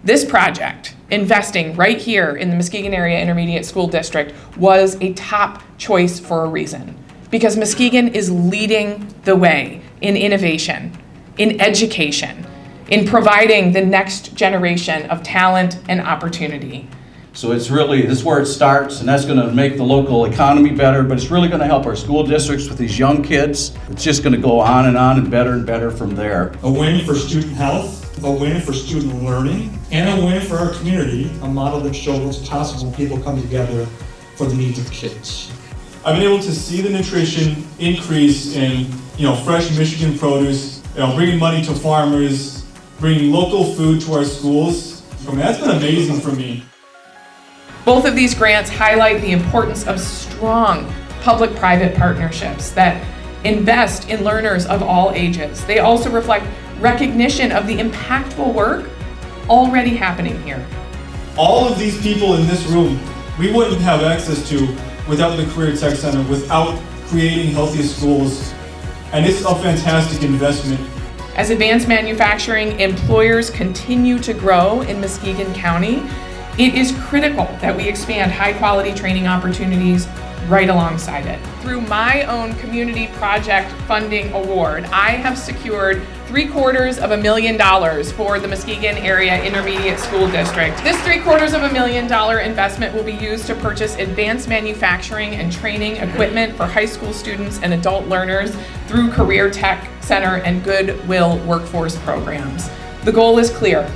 This project, investing right here in the Muskegon Area Intermediate School District, was a top choice for a reason. Because Muskegon is leading the way in innovation, in education, in providing the next generation of talent and opportunity. So it's really, this is where it starts, and that's going to make the local economy better, but it's really going to help our school districts with these young kids. It's just going to go on and better from there. A win for student health, a win for student learning, and a win for our community, a model that shows what's possible when people come together for the needs of kids. I've been able to see the nutrition increase in, fresh Michigan produce, bringing money to farmers, bringing local food to our schools. That's been amazing for me. Both of these grants highlight the importance of strong public-private partnerships that invest in learners of all ages. They also reflect recognition of the impactful work already happening here. All of these people in this room, we wouldn't have access to without the Career Tech Center, without creating healthy schools. And it's a fantastic investment. As advanced manufacturing employers continue to grow in Muskegon County, it is critical that we expand high-quality training opportunities right alongside it. Through my own community project funding award, I have secured $750,000 for the Muskegon Area Intermediate School District. This $750,000 investment will be used to purchase advanced manufacturing and training equipment for high school students and adult learners through Career Tech Center and Goodwill Workforce programs. The goal is clear.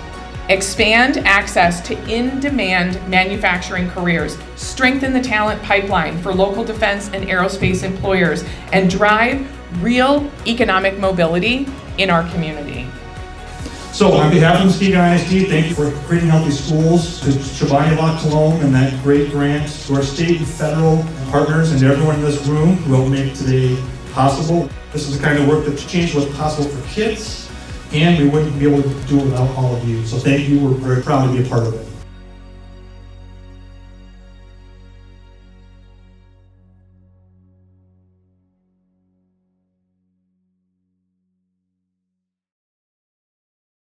Expand access to in-demand manufacturing careers, strengthen the talent pipeline for local defense and aerospace employers, and drive real economic mobility in our community. So on behalf of Muskegon ISD, thank you for creating healthy schools, to Chobani, LaColombe, and that great grant, to our state and federal partners, and to everyone in this room who helped make today possible. This is the kind of work that's changed what's possible for kids, and we wouldn't be able to do it without all of you. So thank you, we're very proud to be a part of it.